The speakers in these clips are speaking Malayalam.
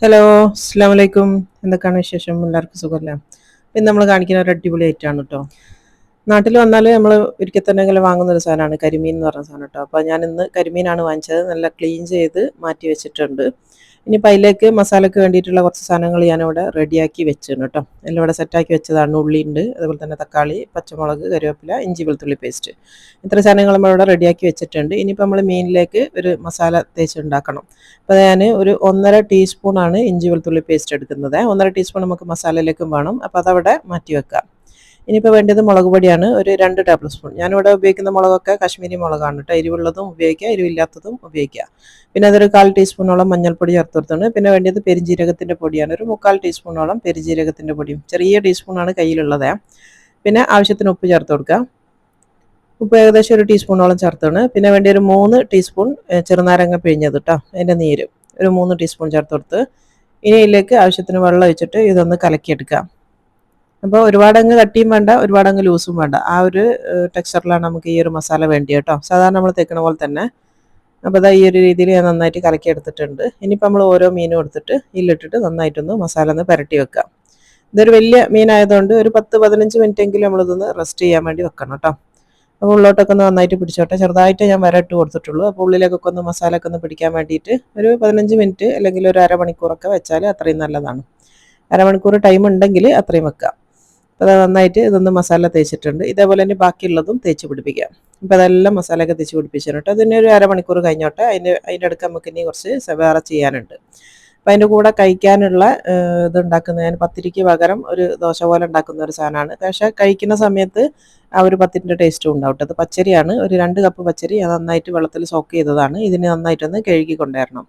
ഹലോ, അസ്സാം വലൈക്കും. എന്തൊക്കെയാണ് വിശേഷം? എല്ലാവർക്കും സുഖമല്ലേ? ഇന്ന് നമ്മൾ കാണിക്കുന്ന ഒരു അടിപൊളി ഐറ്റമാണ് കേട്ടോ. നാട്ടിൽ വന്നാൽ നമ്മൾ ഒരിക്കൽ തന്നെ വാങ്ങുന്ന ഒരു സാധനമാണ് കരിമീൻ എന്ന് പറഞ്ഞ സാധനം കേട്ടോ. അപ്പോൾ ഞാൻ ഇന്ന് കരിമീനാണ് വാങ്ങിച്ചത്. നല്ല ക്ലീൻ ചെയ്ത് മാറ്റി വെച്ചിട്ടുണ്ട്. ഇനിയിപ്പോൾ അതിലേക്ക് മസാലയ്ക്ക് വേണ്ടിയിട്ടുള്ള കുറച്ച് സാധനങ്ങൾ ഞാനിവിടെ റെഡിയാക്കി വെച്ചിട്ടുണ്ട് കേട്ടോ. എല്ലാം ഇവിടെ സെറ്റാക്കി വെച്ചതാണ്. ഉള്ളിയുണ്ട്, അതുപോലെ തന്നെ തക്കാളി, പച്ചമുളക്, കറിവേപ്പില, ഇഞ്ചി വെളുത്തുള്ളി പേസ്റ്റ്. ഇത്ര സാധനങ്ങൾ നമ്മളിവിടെ റെഡിയാക്കി വെച്ചിട്ടുണ്ട്. ഇനിയിപ്പോൾ നമ്മൾ മീനിലേക്ക് ഒരു മസാല തേച്ച് ഉണ്ടാക്കണം. അപ്പോൾ ഞാൻ ഒരു 1.5 ടീസ്പൂണാണ് ഇഞ്ചി വെളുത്തുള്ളി പേസ്റ്റ് എടുക്കുന്നത്. 1.5 ടീസ്പൂൺ നമുക്ക് മസാലയിലേക്കും വേണം. അപ്പോൾ അതവിടെ മാറ്റി വെക്കാം. ഇനിയിപ്പോൾ വേണ്ടത് മുളക് പൊടിയാണ്. ഒരു 2 ടേബിൾ സ്പൂൺ. ഞാനിവിടെ ഉപയോഗിക്കുന്ന മുളകൊക്കെ കാശ്മീരി മുളകാണ് കേട്ടോ. എരിവുള്ളതും ഉപയോഗിക്കുക, എരിവില്ലാത്തതും ഉപയോഗിക്കുക. പിന്നെ അതൊരു 1/4 ടീസ്പൂണോളം മഞ്ഞൾപ്പൊടി ചേർത്ത് കൊടുത്താണ്. പിന്നെ വേണ്ടത് പെരിഞ്ജീരകത്തിൻ്റെ പൊടിയാണ്. ഒരു 3/4 ടീസ്പൂണോളം പെരിഞ്ജീരകത്തിൻ്റെ പൊടിയും. ചെറിയ ടീസ്പൂണാണ് കയ്യിലുള്ളത്. പിന്നെ ആവശ്യത്തിന് ഉപ്പ് ചേർത്ത് കൊടുക്കുക. ഉപ്പ് ഏകദേശം ഒരു ടീസ്പൂണോളം ചേർത്താണ്. പിന്നെ വേണ്ടി ഒരു 3 ടീസ്പൂൺ ചെറുനാരങ്ങ പിഴിഞ്ഞത് കേട്ടോ, അതിൻ്റെ നീര് ഒരു 3 ടീസ്പൂൺ ചേർത്ത് കൊടുത്ത് ഇനി ഇതിലേക്ക് ആവശ്യത്തിന് വെള്ളം ഒഴിച്ചിട്ട് ഇതൊന്ന് കലക്കിയെടുക്കുക. അപ്പോൾ ഒരുപാടങ്ങ് കട്ടിയും വേണ്ട, ഒരുപാടങ്ങ് ലൂസും വേണ്ട. ആ ഒരു ടെക്സ്ചറിലാണ് നമുക്ക് ഈ ഒരു മസാല വേണ്ടി കേട്ടോ. സാധാരണ നമ്മൾ തേക്കണ പോലെ തന്നെ. അപ്പോൾ അതാ ഈ ഒരു രീതിയിൽ ഞാൻ നന്നായിട്ട് കലക്കി എടുത്തിട്ടുണ്ട്. ഇനിയിപ്പോൾ നമ്മൾ ഓരോ മീനും എടുത്തിട്ട് ഇതിലിട്ടിട്ട് നന്നായിട്ടൊന്ന് മസാല ഒന്ന് പുരട്ടി വെക്കാം. ഇതൊരു വലിയ മീനായതുകൊണ്ട് ഒരു 10-15 മിനിറ്റ് എങ്കിലും നമ്മളിതൊന്ന് റെസ്റ്റ് ചെയ്യാൻ വേണ്ടി വെക്കണം കേട്ടോ. അപ്പോൾ ഉള്ളോട്ടൊക്കെ ഒന്ന് നന്നായിട്ട് പിടിച്ചോട്ടെ. ചെറുതായിട്ട് ഞാൻ വരട്ട് കൊടുത്തിട്ടുള്ളൂ. അപ്പോൾ ഉള്ളിലേക്കൊക്കെ ഒന്ന് മസാലയൊക്കെ ഒന്ന് പിടിക്കാൻ വേണ്ടിയിട്ട് ഒരു 15 മിനിറ്റ് അല്ലെങ്കിൽ ഒരു അരമണിക്കൂറൊക്കെ വെച്ചാൽ അത്രയും നല്ലതാണ്. അരമണിക്കൂർ ടൈം ഉണ്ടെങ്കിൽ അത്രയും വെക്കാം. അപ്പോൾ അത് നന്നായിട്ട് ഇതൊന്ന് മസാല തേച്ചിട്ടുണ്ട്. ഇതേപോലെ തന്നെ ബാക്കിയുള്ളതും തേച്ച് പിടിപ്പിക്കാം. അപ്പോൾ അതെല്ലാം മസാലയൊക്കെ തേച്ച് പിടിപ്പിച്ചിട്ട് അതിന് ഒരു അരമണിക്കൂർ കഴിഞ്ഞോട്ടെ. അതിൻ്റെ അടുക്ക് നമുക്ക് ഇനി കുറച്ച് വേറെ ചെയ്യാനുണ്ട്. അപ്പോൾ അതിൻ്റെ കൂടെ കഴിക്കാനുള്ള ഇതുണ്ടാക്കുന്നത് ഞാൻ പത്തിരിക്ക് പകരം ഒരു ദോശ പോലെ ഉണ്ടാക്കുന്ന ഒരു സാധനമാണ്. പക്ഷേ കഴിക്കുന്ന സമയത്ത് ആ ഒരു പത്തിരിൻ്റെ ടേസ്റ്റും ഉണ്ടാവും. അത് പച്ചരിയാണ്. ഒരു 2 കപ്പ് പച്ചരി അത് നന്നായിട്ട് വെള്ളത്തിൽ സോക്ക് ചെയ്തതാണ്. ഇതിന് നന്നായിട്ടൊന്ന് കഴുകി കൊണ്ടുവരണം.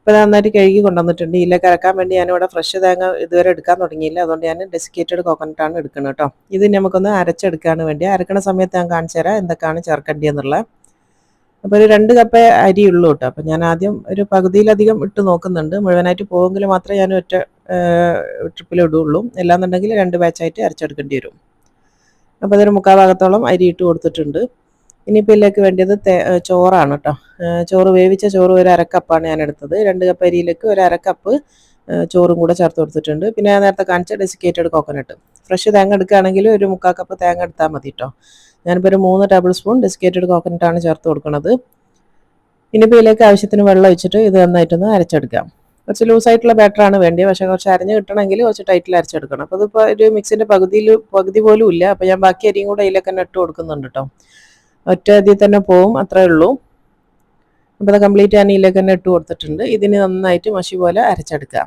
ഇപ്പോൾ നന്നായിട്ട് കഴുകി കൊണ്ടുവന്നിട്ടുണ്ട്. ഇതിലേക്ക് അരക്കാൻ വേണ്ടി ഞാനിവിടെ ഫ്രഷ് തേങ്ങ ഇതുവരെ എടുക്കാൻ തുടങ്ങിയില്ല. അതുകൊണ്ട് ഞാൻ ഡെസിക്കേറ്റഡ് കോക്കനട്ടാണ് എടുക്കുന്നത് കേട്ടോ. ഇത് നമുക്കൊന്ന് അരച്ചെടുക്കാൻ വേണ്ടി അരക്കണ സമയത്ത് ഞാൻ കാണിച്ചു തരാം എന്തൊക്കെയാണ് ചേർക്കേണ്ടതെന്നുള്ളത്. അപ്പോൾ ഒരു 2 കപ്പ് അരി ഉള്ളൂ കേട്ടോ. അപ്പോൾ ഞാൻ ആദ്യം ഒരു പകുതിയിലധികം ഇട്ട് നോക്കുന്നുണ്ട്. മുഴുവനായിട്ട് പോകുമെങ്കിൽ മാത്രമേ ഞാൻ ഒറ്റ ട്രിപ്പിൽ ഇടുകയുള്ളൂ. അല്ലാന്നുണ്ടെങ്കിൽ 2 ബാച്ചായിട്ട് അരച്ചെടുക്കേണ്ടി വരും. അപ്പോൾ അതൊരു 3/4 ഭാഗത്തോളം അരി ഇട്ട് കൊടുത്തിട്ടുണ്ട്. ഇനിയിപ്പോൾ ഇതിലേക്ക് വേണ്ടത് ചോറാണ് കേട്ടോ. ചോറ് വേവിച്ച ചോറ് ഒരു അരക്കപ്പാണ് ഞാൻ എടുത്തത്. 2 കപ്പ് അരിയിലേക്ക് ഒരു അരക്കപ്പ് ചോറും കൂടെ ചേർത്ത് കൊടുത്തിട്ടുണ്ട്. പിന്നെ ഞാൻ നേരത്തെ കാണിച്ച ഡെസിക്കേറ്റഡ് കോക്കനട്ട് ഫ്രഷ് തേങ്ങ എടുക്കുകയാണെങ്കിൽ ഒരു 3/4 കപ്പ് തേങ്ങ എടുത്താൽ മതി കേട്ടോ. ഞാനിപ്പോൾ ഒരു 3 ടേബിൾ സ്പൂൺ ഡെസിക്കേറ്റഡ് കോക്കനട്ടാണ് ചേർത്ത് കൊടുക്കുന്നത്. ഇനിയിപ്പോൾ ഇതിലേക്ക് ആവശ്യത്തിന് വെള്ളം ഒഴിച്ചിട്ട് ഇത് നന്നായിട്ടൊന്ന് അരച്ചെടുക്കാം. കുറച്ച് ലൂസായിട്ടുള്ള ബാറ്ററാണ് വേണ്ടത്. പക്ഷേ കുറച്ച് അരഞ്ഞ് കിട്ടണമെങ്കിൽ കുറച്ച് ടൈറ്റിൽ അരച്ചെടുക്കണം. അപ്പോൾ ഇതിപ്പോൾ ഒരു മിക്സിൻ്റെ പകുതി പോലും ഇല്ല. അപ്പോൾ ഞാൻ ബാക്കി അരിയും കൂടെ ഇതിലേക്ക് തന്നെ ഇട്ട് കൊടുക്കുന്നുണ്ട് കേട്ടോ. ഒറ്റ ഇതിൽ തന്നെ പോവും, അത്രേ ഉള്ളൂ. അപ്പോൾ അത് കംപ്ലീറ്റ് ഞാൻ ഇതിലേക്ക് തന്നെ ഇട്ട് കൊടുത്തിട്ടുണ്ട്. ഇതിന് നന്നായിട്ട് മഷി പോലെ അരച്ചെടുക്കുക.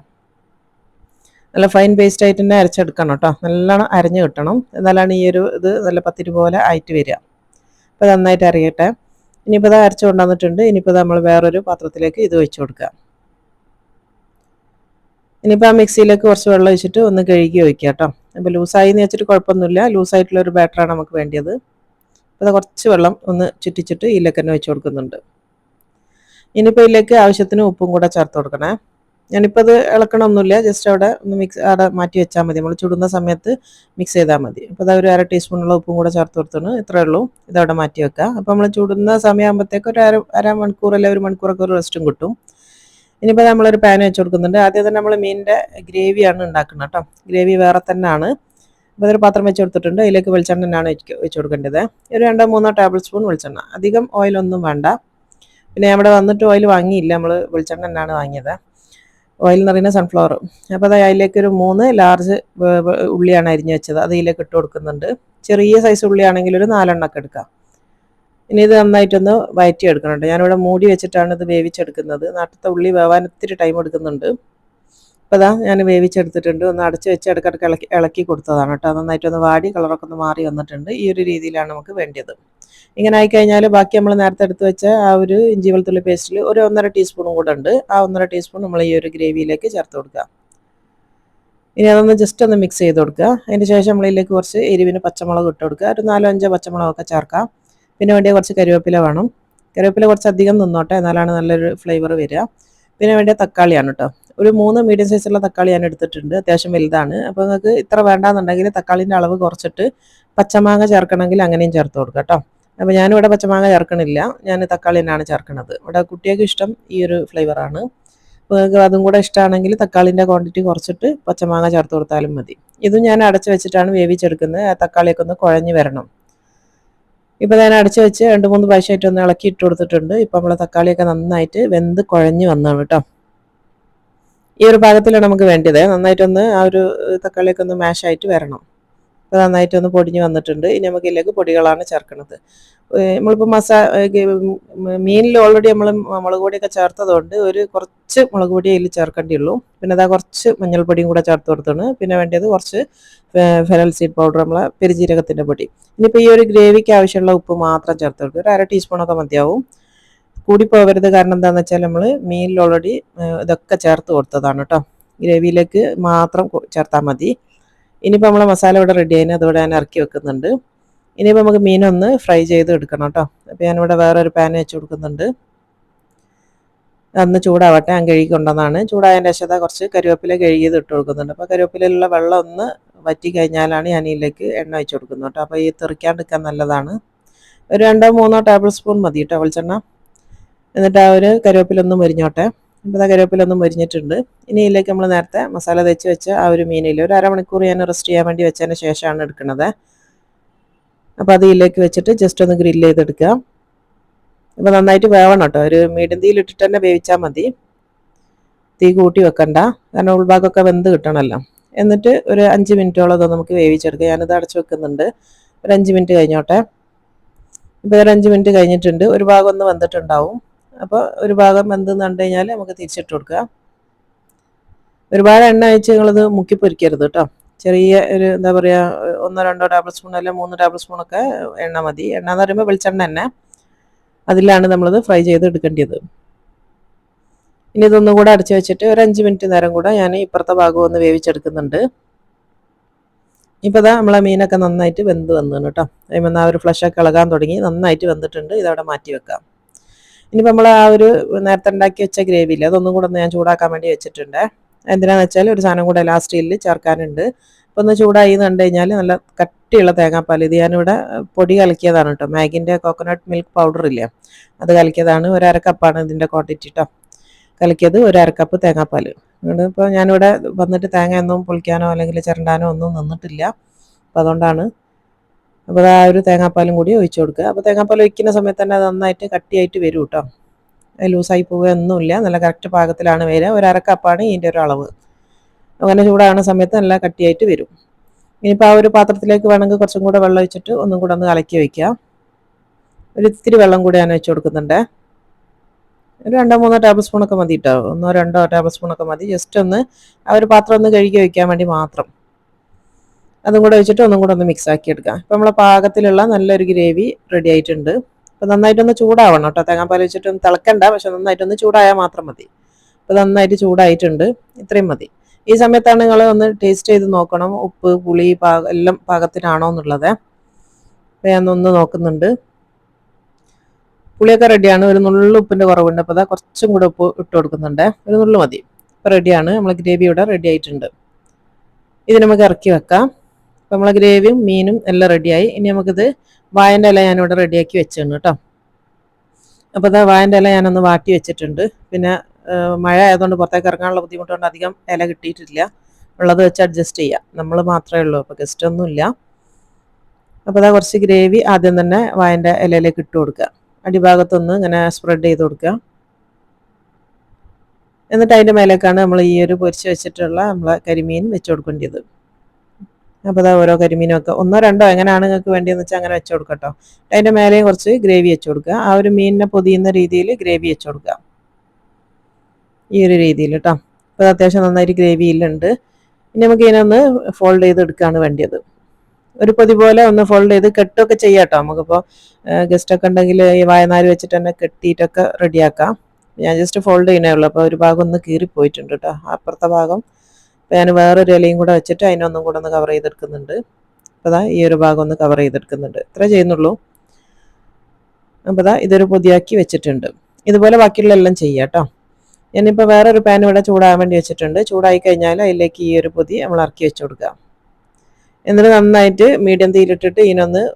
നല്ല ഫൈൻ പേസ്റ്റ് ആയിട്ട് തന്നെ അരച്ചെടുക്കണം കേട്ടോ. നല്ലോണം അരഞ്ഞ് കിട്ടണം. എന്നാലാണ് ഈ ഒരു ഇത് നല്ല പത്തിരി പോലെ ആയിട്ട് വരിക. അപ്പോൾ നന്നായിട്ട് അരയട്ടെ. ഇനിയിപ്പോൾ ഇത് അരച്ച് കൊണ്ടുവന്നിട്ടുണ്ട്. ഇനിയിപ്പോൾ നമ്മൾ വേറൊരു പാത്രത്തിലേക്ക് ഇത് ഒഴിച്ച് കൊടുക്കുക. ഇനിയിപ്പോൾ ആ മിക്സിയിലേക്ക് കുറച്ച് വെള്ളം ഒഴിച്ചിട്ട് ഒന്ന് കഴുകി ഒഴിക്കുക കേട്ടോ. അപ്പോൾ ലൂസായി എന്ന് വെച്ചിട്ട് കുഴപ്പമൊന്നുമില്ല. ലൂസായിട്ടുള്ളൊരു ബാറ്ററാണ് നമുക്ക് വേണ്ടത്. അപ്പോൾ കുറച്ച് വെള്ളം ഒന്ന് ചുറ്റിച്ചിട്ട് ഇതിലേക്ക് തന്നെ ഒഴിച്ച് കൊടുക്കുന്നുണ്ട്. ഇനിയിപ്പോൾ ഇതിലേക്ക് ആവശ്യത്തിന് ഉപ്പും കൂടെ ചേർത്ത് കൊടുക്കണേ. ഞാനിപ്പോൾ അത് ഇളക്കണമൊന്നുമില്ല. ജസ്റ്റ് അവിടെ ഒന്ന് അവിടെ മാറ്റി വെച്ചാൽ മതി. നമ്മൾ ചുടുന്ന സമയത്ത് മിക്സ് ചെയ്താൽ മതി. അപ്പോൾ അത് ഒരു 1/2 ടീസ്പൂണുള്ള ഉപ്പും കൂടെ ചേർത്ത് കൊടുത്താണ്. ഇത്രയേ ഉള്ളൂ. ഇതവിടെ മാറ്റി വെക്കുക. അപ്പോൾ നമ്മൾ ചുടുന്ന സമയമാകുമ്പോഴത്തേക്ക് ഒരു അരമണിക്കൂർ അല്ലെങ്കിൽ 1 മണിക്കൂറൊക്കെ ഒരു റെസ്റ്റും കിട്ടും. ഇനിയിപ്പോൾ നമ്മളൊരു പാൻ വെച്ച് കൊടുക്കുന്നുണ്ട്. ആദ്യം തന്നെ നമ്മൾ മീനിൻ്റെ ഗ്രേവിയാണ് ഉണ്ടാക്കുന്നത് കേട്ടോ. ഗ്രേവി വേറെ തന്നെയാണ്. അപ്പോൾ അതൊരു പാത്രം വെച്ച് കൊടുത്തിട്ടുണ്ട്. അതിലേക്ക് വെളിച്ചെണ്ണ തന്നെയാണ് വെച്ച് കൊടുക്കേണ്ടത്. ഒരു 2-3 ടേബിൾ സ്പൂൺ വെളിച്ചെണ്ണ. അധികം ഓയിലൊന്നും വേണ്ട. പിന്നെ അവിടെ വന്നിട്ട് ഓയിൽ വാങ്ങിയില്ല. നമ്മൾ വെളിച്ചെണ്ണ തന്നെയാണ് വാങ്ങിയത്. ഓയിൽ എന്ന് പറയുന്നത് സൺഫ്ലവർ. അപ്പോൾ അത് അതിലേക്ക് ഒരു 3 ലാർജ് ഉള്ളിയാണ് അരിഞ്ഞ് വെച്ചത്. അത് ഇതിലേക്ക് ഇട്ട് കൊടുക്കുന്നുണ്ട്. ചെറിയ സൈസ് ഉള്ളിയാണെങ്കിൽ ഒരു 4 എണ്ണമൊക്കെ എടുക്കാം. ഇനി ഇത് നന്നായിട്ടൊന്ന് വഴറ്റി എടുക്കണുണ്ട്. ഞാനിവിടെ മൂടി വെച്ചിട്ടാണ് ഇത് വേവിച്ചെടുക്കുന്നത്. നാട്ടിലത്തെ ഉള്ളി വേവാൻ ഒത്തിരി ടൈം എടുക്കുന്നുണ്ട്. അപ്പോൾ അതാ ഞാൻ വേവിച്ചെടുത്തിട്ടുണ്ട്. ഒന്ന് അടച്ച് വെച്ച് ഇടയ്ക്കിടയ്ക്ക് ഇളക്കി കൊടുത്തതാണ് കേട്ടോ. നന്നായിട്ടൊന്ന് വാടി കളറൊക്കെ ഒന്ന് മാറി വന്നിട്ടുണ്ട്. ഈ ഒരു രീതിയിലാണ് നമുക്ക് വേണ്ടത്. ഇങ്ങനെ ആയിക്കഴിഞ്ഞാൽ ബാക്കി നമ്മൾ നേരത്തെ എടുത്ത് വെച്ച ആ ഒരു ഇഞ്ചി വെളുത്തുള്ളി പേസ്റ്റിൽ ഒരു 1.5 ടീസ്പൂണും കൂടെ ഉണ്ട്. ആ 1.5 ടീസ്പൂൺ നമ്മൾ ഈ ഒരു ഗ്രേവിയിലേക്ക് ചേർത്ത് കൊടുക്കുക. ഇനി അതൊന്ന് ജസ്റ്റ് ഒന്ന് മിക്സ് ചെയ്ത് കൊടുക്കുക. അതിന് ശേഷം നമ്മളിതിലേക്ക് കുറച്ച് എരിവിന് പച്ചമുളക് ഇട്ട് കൊടുക്കുക. ഒരു 4-5 പച്ചമുളകൊക്കെ ചേർക്കാം. പിന്നെ വേണ്ടിയ കുറച്ച് കറിവേപ്പില വേണം. കറിവേപ്പില കുറച്ച് അധികം നിന്നോട്ടെ, എന്നാലാണ് നല്ലൊരു ഫ്ലേവർ വരിക. പിന്നെ വേണ്ടിയ തക്കാളിയാണ് കേട്ടോ. ഒരു 3 മീഡിയം സൈസുള്ള തക്കാളി ഞാൻ എടുത്തിട്ടുണ്ട്. അത്യാവശ്യം വലുതാണ്. അപ്പോൾ നിങ്ങൾക്ക് ഇത്ര വേണ്ടാന്നുണ്ടെങ്കിൽ തക്കാളിൻ്റെ അളവ് കുറച്ചിട്ട് പച്ചമാങ്ങ ചേർക്കണമെങ്കിൽ അങ്ങനെയും ചേർത്ത് കൊടുക്കുക കേട്ടോ. അപ്പോൾ ഞാനിവിടെ പച്ചമാങ്ങ ചേർക്കണില്ല. ഞാൻ തക്കാളി തന്നെയാണ് ചേർക്കുന്നത്. ഇവിടെ കുട്ടികൾക്ക് ഇഷ്ടം ഈ ഒരു ഫ്ലേവറാണ്. നിങ്ങൾക്ക് അതും കൂടെ ഇഷ്ടമാണെങ്കിൽ തക്കാളിൻ്റെ ക്വാണ്ടിറ്റി കുറച്ചിട്ട് പച്ചമാങ്ങ ചേർത്ത് കൊടുത്താലും മതി. ഇതും ഞാൻ അടച്ചു വെച്ചിട്ടാണ് വേവിച്ചെടുക്കുന്നത്. തക്കാളിയൊക്കെ ഒന്ന് കുഴഞ്ഞ് വരണം. ഇപ്പോൾ ഞാൻ അടച്ചു വെച്ച് 2-3 പ്രാവശ്യമായിട്ട് ഒന്ന് ഇളക്കി ഇട്ട് കൊടുത്തിട്ടുണ്ട്. ഇപ്പോൾ നമ്മളെ തക്കാളിയൊക്കെ നന്നായിട്ട് വെന്ത് കുഴഞ്ഞ് വന്നതാണ് കേട്ടോ. ഈ ഒരു പാകത്തിലാണ് നമുക്ക് വേണ്ടത്. നന്നായിട്ടൊന്ന് ആ ഒരു തക്കാളിയൊക്കെ ഒന്ന് മാഷായിട്ട് വരണം. അപ്പോൾ നന്നായിട്ടൊന്ന് പൊടിഞ്ഞ് വന്നിട്ടുണ്ട്. ഇനി നമുക്ക് ഇതിലേക്ക് പൊടികളാണ് ചേർക്കുന്നത്. നമ്മളിപ്പോൾ മീനിൽ ഓൾറെഡി നമ്മൾ മുളക് പൊടിയൊക്കെ ചേർത്തതുകൊണ്ട് കുറച്ച് മുളക് പൊടി അതിൽ ചേർക്കേണ്ടിയുള്ളൂ. പിന്നെ അതാ കുറച്ച് മഞ്ഞൾപ്പൊടിയും കൂടെ ചേർത്ത് കൊടുത്താണ്. പിന്നെ വേണ്ടത് കുറച്ച് ഫെനൽ സീഡ് പൗഡർ, നമ്മളെ പെരുജീരകത്തിൻ്റെ പൊടി. ഇനിയിപ്പോൾ ഈ ഒരു ഗ്രേവിക്ക് ആവശ്യമുള്ള ഉപ്പ് മാത്രം ചേർത്ത് കൊടുക്കുക. ഒരു 1/2 ടീസ്പൂണൊക്കെ മതിയാവും. കൂടി പോകരുത്. കാരണം എന്താണെന്ന് വെച്ചാൽ നമ്മൾ മീനിൽ ഓൾറെഡി ഇതൊക്കെ ചേർത്ത് കൊടുത്തതാണ് കേട്ടോ. ഗ്രേവിയിലേക്ക് മാത്രം ചേർത്താൽ മതി. ഇനിയിപ്പോൾ നമ്മളെ മസാല ഇവിടെ റെഡി ആയിന്, അതോടെ ഞാൻ ഇറക്കി വെക്കുന്നുണ്ട്. ഇനിയിപ്പോൾ നമുക്ക് മീനൊന്ന് ഫ്രൈ ചെയ്ത് എടുക്കണം കേട്ടോ. അപ്പോൾ ഞാനിവിടെ വേറൊരു പാൻ വെച്ച് കൊടുക്കുന്നുണ്ട്. അന്ന് ചൂടാവട്ടെ. ഞാൻ കഴുകി കൊണ്ടുവന്നാണ്. ചൂടായതിൻ്റെ ശേഷം കുറച്ച് കറിവേപ്പില കഴുകിയത് ഇട്ട് കൊടുക്കുന്നുണ്ട്. അപ്പോൾ കറിവേപ്പിലുള്ള വെള്ളം ഒന്ന് വറ്റി കഴിഞ്ഞാലാണ് ഞാൻ ഇതിലേക്ക് എണ്ണ ഒഴിച്ച് കൊടുക്കുന്നത് കേട്ടോ. അപ്പോൾ ഈ തെറിക്കാണ്ടിരിക്കാൻ നല്ലതാണ്. ഒരു 2-3 ടേബിൾ സ്പൂൺ മതി കേട്ടോ വെളിച്ചെണ്ണ. എന്നിട്ട് ആ ഒരു കറിവേപ്പിലൊന്നും മൊരിഞ്ഞോട്ടെ. ഇപ്പോൾ ആ കറിവേപ്പിലൊന്നും മൊരിഞ്ഞിട്ടുണ്ട്. ഇനി ഇതിലേക്ക് നമ്മൾ നേരത്തെ മസാല തേച്ച് വെച്ച ആ ഒരു മീനിൽ ഒരു 1/2 മണിക്കൂർ ഞാൻ റെസ്റ്റ് ചെയ്യാൻ വേണ്ടി വെച്ചതിന് ശേഷമാണ് എടുക്കുന്നത്. അപ്പോൾ അത് ഇതിലേക്ക് വെച്ചിട്ട് ജസ്റ്റ് ഒന്ന് ഗ്രില്ല് ചെയ്തെടുക്കുക. അപ്പോൾ നന്നായിട്ട് വേവണം കേട്ടോ. ഒരു മീഡിയം തീയിലിട്ടിട്ട് തന്നെ വേവിച്ചാൽ മതി. തീ കൂട്ടി വെക്കണ്ട, കാരണം ഉൾഭാഗമൊക്കെ വെന്ത് കിട്ടണമല്ലോ. എന്നിട്ട് ഒരു 5 മിനിറ്റോളം അത് നമുക്ക് വേവിച്ചെടുക്കുക. ഞാനിത് അടച്ചു വെക്കുന്നുണ്ട്. ഒരു 5 മിനിറ്റ് കഴിഞ്ഞോട്ടെ. ഇപ്പോൾ ഒരു 5 മിനിറ്റ് കഴിഞ്ഞിട്ടുണ്ട്. ഒരു ഭാഗം ഒന്ന് വെന്തിട്ടുണ്ടാവും. അപ്പോൾ ഒരു ഭാഗം വെന്തെന്ന് കണ്ടു കഴിഞ്ഞാൽ നമുക്ക് തിരിച്ചിട്ട് കൊടുക്കുക. ഒരുപാട് എണ്ണ ഒഴിച്ച് നിങ്ങളത് മുക്കി പൊരിക്കരുത് കേട്ടോ. ചെറിയ ഒരു എന്താ പറയുക 1-2 ടേബിൾ സ്പൂൺ അല്ലെങ്കിൽ 3 ടേബിൾ സ്പൂണൊക്കെ എണ്ണ മതി. എണ്ണ എന്ന് പറയുമ്പോൾ വെളിച്ചെണ്ണ തന്നെ, അതിലാണ് നമ്മളത് ഫ്രൈ ചെയ്ത് എടുക്കേണ്ടത്. ഇനി ഇതൊന്നും കൂടെ അടച്ചു വെച്ചിട്ട് ഒരു 5 മിനിറ്റ് നേരം കൂടെ ഞാൻ ഇപ്പുറത്തെ ഭാഗം ഒന്ന് വേവിച്ചെടുക്കുന്നുണ്ട്. ഇപ്പോൾ ഇതാ നമ്മളെ മീനൊക്കെ നന്നായിട്ട് വെന്ത് വന്നു കേട്ടോ. അതിൽ ആ ഒരു ഫ്ലഷൊക്കെ ഇളകാൻ തുടങ്ങി, നന്നായിട്ട് വെന്തിട്ടുണ്ട്. ഇതവിടെ മാറ്റി വെക്കാം. ഇനിയിപ്പോൾ നമ്മൾ ആ ഒരു നേരത്തെ ഉണ്ടാക്കി വെച്ച ഗ്രേവിയില്ല, അതൊന്നും കൂടെ ഒന്ന് ഞാൻ ചൂടാക്കാൻ വേണ്ടി വെച്ചിട്ടുണ്ട്. എന്തിനാന്ന് വെച്ചാൽ ഒരു സാധനം കൂടെ ലാസ്റ്റിൽ ചേർക്കാനുണ്ട്. അപ്പോൾ ഒന്ന് ചൂടായി എന്ന് കണ്ടു കഴിഞ്ഞാൽ നല്ല കട്ടിയുള്ള തേങ്ങാപ്പാൽ, ഇത് ഞാനിവിടെ പൊടി കലക്കിയതാണ് കേട്ടോ. മാഗിൻ്റെ കോക്കനട്ട് മിൽക്ക് പൗഡർ ഇല്ലേ, അത് കലക്കിയതാണ്. ഒരു 1/2 കപ്പാണ് ഇതിൻ്റെ ക്വാണ്ടിറ്റി കേട്ടോ. കലക്കിയത് ഒരു 1/2 കപ്പ് തേങ്ങാപ്പാൽ. അതുകൊണ്ട് ഇപ്പോൾ ഞാനിവിടെ വന്നിട്ട് തേങ്ങ ഒന്നും പൊളിക്കാനോ അല്ലെങ്കിൽ ചിരണ്ടാനോ ഒന്നും നിന്നിട്ടില്ല. അപ്പോൾ അതുകൊണ്ടാണ്. അപ്പോൾ ആ ഒരു തേങ്ങാപ്പാലും കൂടി ഒഴിച്ചു കൊടുക്കുക. അപ്പോൾ തേങ്ങാപ്പാൽ ഒഴിക്കുന്ന സമയത്ത് തന്നെ അത് നന്നായിട്ട് കട്ടിയായിട്ട് വരും കേട്ടോ. ലൂസായി പോവുകയൊന്നുമില്ല, നല്ല കറക്റ്റ് പാകത്തിലാണ് വരിക. ഒരു 1/2 കപ്പാണ് ഇതിൻ്റെ ഒരു അളവ്. അങ്ങനെ ചൂടാകുന്ന സമയത്ത് നല്ല കട്ടിയായിട്ട് വരും. ഇനിയിപ്പോൾ ആ ഒരു പാത്രത്തിലേക്ക് വേണമെങ്കിൽ കുറച്ചും കൂടെ വെള്ളം ഒഴിച്ചിട്ട് ഒന്നും കൂടെ ഒന്ന് കലക്കി വയ്ക്കുക. ഒരു ഇത്തിരി വെള്ളം കൂടി ഞാൻ ഒഴിച്ച് കൊടുക്കുന്നുണ്ട്. ഒരു 2-3 ടേബിൾ സ്പൂണൊക്കെ മതി കേട്ടോ. 1-2 ടേബിൾ സ്പൂണൊക്കെ മതി. ജസ്റ്റ് ഒന്ന് ആ ഒരു പാത്രം ഒന്ന് കഴുകി വയ്ക്കാൻ വേണ്ടി മാത്രം. അതും കൂടെ വെച്ചിട്ട് ഒന്നും കൂടെ ഒന്ന് മിക്സ് ആക്കി എടുക്കാം. ഇപ്പോൾ നമ്മളെ പാകത്തിലുള്ള നല്ലൊരു ഗ്രേവി റെഡി ആയിട്ടുണ്ട്. അപ്പോൾ നന്നായിട്ടൊന്ന് ചൂടാവണം കേട്ടോ. തേങ്ങാപ്പാൽ വെച്ചിട്ട് ഒന്ന് തിളക്കണ്ട, പക്ഷെ നന്നായിട്ടൊന്ന് ചൂടായാൽ മാത്രം മതി. അപ്പോൾ നന്നായിട്ട് ചൂടായിട്ടുണ്ട്. ഇത്രയും മതി. ഈ സമയത്താണ് നിങ്ങൾ ഒന്ന് ടേസ്റ്റ് ചെയ്ത് നോക്കണം, ഉപ്പ് പുളി എല്ലാം പാകത്തിനാണോ എന്നുള്ളത്. അപ്പോൾ ഞാനൊന്ന് നോക്കുന്നുണ്ട്. പുളിയൊക്കെ റെഡിയാണ്. ഒരു നുള്ളു ഉപ്പിൻ്റെ കുറവുണ്ട്. അപ്പോൾ അതാ കുറച്ചും കൂടെ ഉപ്പ് ഇട്ട് കൊടുക്കുന്നുണ്ട്. ഒരു നുള്ളു മതി. ഇപ്പോൾ റെഡിയാണ്. നമ്മളെ ഗ്രേവി ഇവിടെ റെഡി ആയിട്ടുണ്ട്. ഇത് നമുക്ക് ഇറക്കി വെക്കാം. അപ്പോൾ നമ്മളെ ഗ്രേവിയും മീനും എല്ലാം റെഡിയായി. ഇനി നമുക്കിത് വാഴൻ്റെ ഇല ഞാനിവിടെ റെഡിയാക്കി വെച്ചിട്ടുണ്ട് കേട്ടോ. അപ്പോൾ ഇതാ വാഴൻ്റെ ഇല ഞാനൊന്ന് വാട്ടി വെച്ചിട്ടുണ്ട്. പിന്നെ മഴ ആയതുകൊണ്ട് പുറത്തേക്ക് ഇറങ്ങാനുള്ള ബുദ്ധിമുട്ടുകൊണ്ട് അധികം ഇല കിട്ടിയിട്ടില്ല. ഉള്ളത് വെച്ച് അഡ്ജസ്റ്റ് ചെയ്യാം. നമ്മൾ മാത്രമേ ഉള്ളൂ, അപ്പോൾ ഗസ്റ്റ് ഒന്നുമില്ല. അപ്പോൾ ഇതാ കുറച്ച് ഗ്രേവി ആദ്യം തന്നെ വാഴൻ്റെ ഇലയിലേക്ക് ഇട്ട് കൊടുക്കുക. അടിഭാഗത്തൊന്ന് ഇങ്ങനെ സ്പ്രെഡ് ചെയ്ത് കൊടുക്കുക. എന്നിട്ട് അതിൻ്റെ മേലേക്കാണ് നമ്മൾ ഈ ഒരു പൊരിച്ച് വെച്ചിട്ടുള്ള നമ്മളെ കരിമീൻ വെച്ച് കൊടുക്കേണ്ടത്. അപ്പോൾ അതാ ഓരോ കരിമീനും 1-2 എങ്ങനെയാണ് നിങ്ങൾക്ക് വേണ്ടിയെന്ന് വെച്ചാൽ അങ്ങനെ വെച്ച് കൊടുക്കുക കേട്ടോ. അതിൻ്റെ മേലെയും കുറച്ച് ഗ്രേവി വെച്ച് കൊടുക്കുക. ആ ഒരു മീനിനെ പൊതിയുന്ന രീതിയിൽ ഗ്രേവി വെച്ച് കൊടുക്കുക. ഈ ഒരു രീതിയിൽ കേട്ടോ. അപ്പോൾ അത്യാവശ്യം നന്നായിട്ട് ഗ്രേവിയിലുണ്ട്. ഇനി നമുക്ക് ഇതിനൊന്ന് ഫോൾഡ് ചെയ്ത് എടുക്കുകയാണ് വേണ്ടിയത്. ഒരു പൊതി പോലെ ഒന്ന് ഫോൾഡ് ചെയ്ത് കെട്ടൊക്കെ ചെയ്യാം കേട്ടോ. നമുക്കിപ്പോൾ ഗസ്റ്റൊക്കെ ഉണ്ടെങ്കിൽ ഈ വായനാര് വെച്ചിട്ട് തന്നെ കെട്ടിയിട്ടൊക്കെ റെഡിയാക്കാം. ഞാൻ ജസ്റ്റ് ഫോൾഡ് ചെയ്യണേ ഉള്ളൂ. അപ്പോൾ ഒരു ഭാഗം ഒന്ന് കീറിപ്പോയിട്ടുണ്ട് കേട്ടോ, അപ്പുറത്തെ ഭാഗം. അപ്പോൾ ഞാൻ വേറൊരു ഇലയും കൂടെ വെച്ചിട്ട് അതിനൊന്നും കൂടെ ഒന്ന് കവർ ചെയ്തെടുക്കുന്നുണ്ട്. അപ്പോൾ അതാ ഈ ഒരു ഭാഗം ഒന്ന് കവർ ചെയ്തെടുക്കുന്നുണ്ട്. ഇത്രേ ചെയ്യുന്നുള്ളൂ. അപ്പോൾ അതാ ഇതൊരു പൊതിയാക്കി വെച്ചിട്ടുണ്ട്. ഇതുപോലെ ബാക്കിയുള്ള എല്ലാം ചെയ്യാം കേട്ടോ. ഞാനിപ്പോൾ വേറൊരു പാൻ ഇവിടെ ചൂടാകാൻ വേണ്ടി വെച്ചിട്ടുണ്ട്. ചൂടായി കഴിഞ്ഞാൽ അതിലേക്ക് ഈ ഒരു പൊതി നമ്മൾ ഇറക്കി വെച്ച് കൊടുക്കാം. എന്നിട്ട് നന്നായിട്ട് മീഡിയം തീയിലിട്ടിട്ട്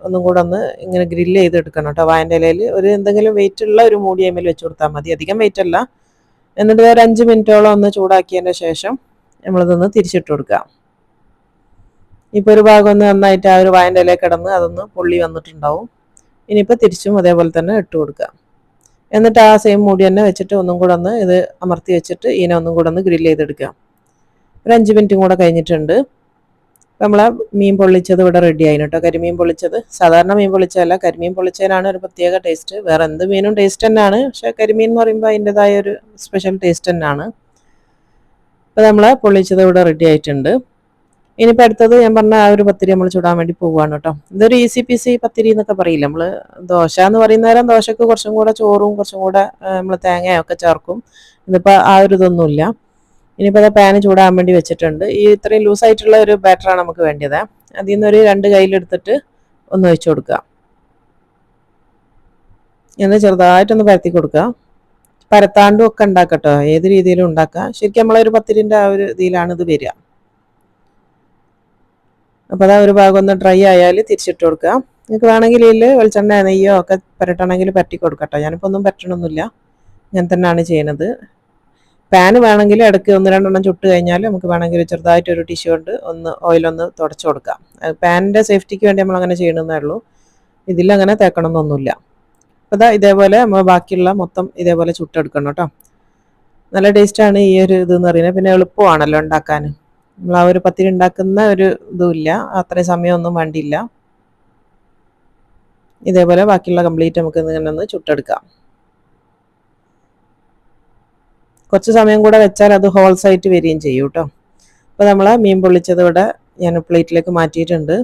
ഒന്നും കൂടെ ഒന്ന് ഇങ്ങനെ ഗ്രില്ല് ചെയ്തെടുക്കണം കേട്ടോ. വാഴൻ്റെ ഇലയിൽ ഒരു എന്തെങ്കിലും വെയിറ്റ് ഉള്ള ഒരു മൂടി അയിമിൽ വെച്ച് കൊടുത്താൽ മതി. അധികം വെയിറ്റ് അല്ല, എന്നിട്ട് ഒരു 5 മിനിറ്റോളം ഒന്ന് ചൂടാക്കിയതിൻ്റെ ശേഷം നമ്മളിതൊന്ന് തിരിച്ചിട്ട് കൊടുക്കാം. ഇപ്പോൾ ഒരു ഭാഗം ഒന്ന് നന്നായിട്ട് ആ ഒരു വാഴൻ്റെ ഇലയിൽ കിടന്ന് അതൊന്ന് പൊള്ളി വന്നിട്ടുണ്ടാവും. ഇനിയിപ്പോൾ തിരിച്ചും അതേപോലെ തന്നെ ഇട്ട് കൊടുക്കുക. എന്നിട്ട് ആ സെയിം മൂടി തന്നെ വെച്ചിട്ട് ഒന്നും കൂടെ ഒന്ന് ഇത് അമർത്തി വെച്ചിട്ട് ഇതിനെ ഒന്നും കൂടെ ഒന്ന് ഗ്രില്ല് ചെയ്തെടുക്കുക. ഒരു 5 മിനിറ്റും കൂടെ കഴിഞ്ഞിട്ടുണ്ട്. നമ്മളെ മീൻ പൊള്ളിച്ചത് ഇവിടെ റെഡി ആയിന് കേട്ടോ. കരിമീൻ പൊള്ളിച്ചത് സാധാരണ മീൻ പൊള്ളിച്ചതല്ല, കരിമീൻ പൊള്ളിച്ചതിനാണ് ഒരു പ്രത്യേക ടേസ്റ്റ്. വേറെ എന്ത് മീനും ടേസ്റ്റ് തന്നെയാണ്, പക്ഷേ കരിമീൻ എന്ന് പറയുമ്പോൾ അതിൻ്റെതായ ഒരു സ്പെഷ്യൽ ടേസ്റ്റ് തന്നെയാണ്. അപ്പോൾ നമ്മളെ പൊള്ളിച്ചത് ഇവിടെ റെഡി ആയിട്ടുണ്ട്. ഇനിയിപ്പോൾ അടുത്തത് ഞാൻ പറഞ്ഞ ആ ഒരു പത്തിരി നമ്മൾ ചുടാൻ വേണ്ടി പോവുകയാണ് കേട്ടോ. ഇതൊരു ഈസി പീസി പത്തിരി എന്നൊക്കെ പറയില്ല നമ്മൾ. ദോശ എന്ന് പറയുന്ന നേരം ദോശക്ക് കുറച്ചും കൂടെ ചോറും കുറച്ചും കൂടെ നമ്മൾ തേങ്ങയൊക്കെ ചേർക്കും. ഇതിപ്പോൾ ആ ഒരു ഇതൊന്നുമില്ല. ഇനിയിപ്പോൾ അത് പാന് ചൂടാൻ വേണ്ടി വെച്ചിട്ടുണ്ട്. ഈ ഇത്രയും ലൂസായിട്ടുള്ള ഒരു ബാറ്ററാണ് നമുക്ക് വേണ്ടത്. അതിൽ നിന്നൊരു 2 കയ്യിലെടുത്തിട്ട് ഒന്ന് ഒഴിച്ചു കൊടുക്കുക. എന്ന് ചെറുതായിട്ടൊന്ന് പരത്തി കൊടുക്കുക. പരത്താണ്ടും ഒക്കെ ഉണ്ടാക്കട്ടോ, ഏത് രീതിയിലും ഉണ്ടാക്കുക. ശരിക്കും നമ്മളൊരു പത്തിരിൻ്റെ ആ ഒരു ഇതിലാണ് ഇത് വരിക. അപ്പോൾ അതാ ഒരു ഭാഗം ഒന്ന് ഡ്രൈ ആയാൽ തിരിച്ചിട്ട് കൊടുക്കുക. നിങ്ങൾക്ക് വേണമെങ്കിൽ ഇതിൽ വെളിച്ചെണ്ണ നെയ്യോ ഒക്കെ പരട്ടണമെങ്കിൽ പരട്ടി കൊടുക്കട്ടോ. ഞാനിപ്പോൾ ഒന്നും പരട്ടണമൊന്നുമില്ല, ഞാൻ തന്നെയാണ് ചെയ്യുന്നത്. പാന് വേണമെങ്കിൽ ഇടയ്ക്ക് 1-2 എണ്ണം ചുട്ട് കഴിഞ്ഞാൽ നമുക്ക് വേണമെങ്കിൽ ചെറുതായിട്ടൊരു ടിഷ്യൂ കൊണ്ട് ഒന്ന് ഓയിലൊന്ന് തുടച്ചു കൊടുക്കാം. പാനിൻ്റെ സേഫ്റ്റിക്ക് വേണ്ടി നമ്മൾ അങ്ങനെ ചെയ്യണമെന്നേ ഉള്ളൂ. ഇതിലങ്ങനെ തേക്കണമെന്നൊന്നുമില്ല. അപ്പോൾ ഇതാ ഇതേപോലെ നമ്മൾ ബാക്കിയുള്ള മൊത്തം ഇതേപോലെ ചുട്ടെടുക്കണം കേട്ടോ. നല്ല ടേസ്റ്റാണ് ഈ ഒരു ഇതെന്ന് പറയുന്നത്. പിന്നെ എളുപ്പമാണല്ലോ ഉണ്ടാക്കാൻ. നമ്മൾ ആ ഒരു പത്തിരി ഉണ്ടാക്കുന്ന ഒരു ഇതുമില്ല, അത്രയും സമയമൊന്നും വേണ്ടിയില്ല. ഇതേപോലെ ബാക്കിയുള്ള കംപ്ലീറ്റ് നമുക്ക് ഇങ്ങനെ ഒന്ന് ചുട്ടെടുക്കാം. കുറച്ച് സമയം കൂടെ വെച്ചാൽ അത് ഹോൾസ് ആയിട്ട് വരികയും ചെയ്യും കേട്ടോ. അപ്പോൾ നമ്മൾ മീൻ പൊള്ളിച്ചത് ഇവിടെ ഞാൻ പ്ലേറ്റിലേക്ക് മാറ്റിയിട്ടുണ്ട്.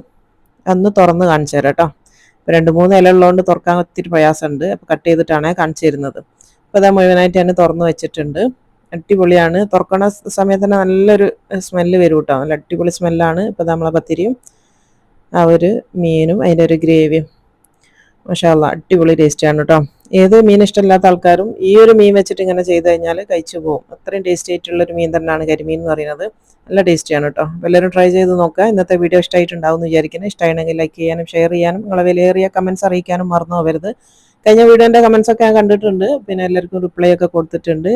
അന്ന് തുറന്ന് കാണിച്ചു തരാം കേട്ടോ. ഇപ്പോൾ 2-3 ഇല ഉള്ളതുകൊണ്ട് തുറക്കാൻ ഒത്തിരി പ്രയാസമുണ്ട്. അപ്പോൾ കട്ട് ചെയ്തിട്ടാണ് കാണിച്ചു തരുന്നത്. അപ്പോൾ അത് മുഴുവനായിട്ട് ഞാൻ തുറന്ന് വെച്ചിട്ടുണ്ട്. അടിപൊളിയാണ്. തുറക്കണ സമയത്ത് തന്നെ നല്ലൊരു സ്മെല്ല് വരും കേട്ടോ. നല്ല അടിപൊളി സ്മെല്ലാണ്. ഇപ്പോൾ നമ്മളെ പത്തിരിയും ആ ഒരു മീനും അതിൻ്റെ ഒരു ഗ്രേവിയും മാഷാ അല്ലാ അടിപൊളി ടേസ്റ്റാണ് കേട്ടോ. ഏത് മീൻ ഇഷ്ടമില്ലാത്ത ആൾക്കാരും ഈ ഒരു മീൻ വെച്ചിട്ട് ഇങ്ങനെ ചെയ്ത് കഴിഞ്ഞാൽ കഴിച്ചു പോകും. അത്രയും ടേസ്റ്റി ആയിട്ടുള്ളൊരു മീൻ തന്നെയാണ് കരിമീൻ എന്ന് പറയുന്നത്. നല്ല ടേസ്റ്റിയാണ് കേട്ടോ. എല്ലാവരും ട്രൈ ചെയ്ത് നോക്കുക. ഇന്നത്തെ വീഡിയോ ഇഷ്ടമായിട്ടുണ്ടാവും എന്ന് വിചാരിക്കുന്നത്. ഇഷ്ടമാണെങ്കിൽ ലൈക്ക് ചെയ്യാനും ഷെയർ ചെയ്യാനും നിങ്ങളെ വിലയേറിയ കമൻസ് അറിയിക്കാനും മറന്നു പോകരുത്. കഴിഞ്ഞ വീഡിയോൻ്റെ കമൻസ് ഒക്കെ ഞാൻ കണ്ടിട്ടുണ്ട്. പിന്നെ എല്ലാവർക്കും റിപ്ലൈ ഒക്കെ കൊടുത്തിട്ടുണ്ട്.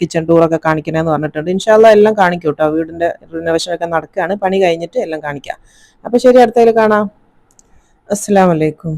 കിച്ചൺ ടൂറൊക്കെ കാണിക്കണമെന്ന് പറഞ്ഞിട്ടുണ്ട്. ഇൻഷാ അല്ലാ എല്ലാം കാണിക്കും കേട്ടോ. വീടിൻ്റെ റിനോവേഷനൊക്കെ നടക്കുകയാണ്. പണി കഴിഞ്ഞിട്ട് എല്ലാം കാണിക്കാം. അപ്പോൾ ശരി, അടുത്തതിൽ കാണാം. അസ്സലാമു അലൈക്കും.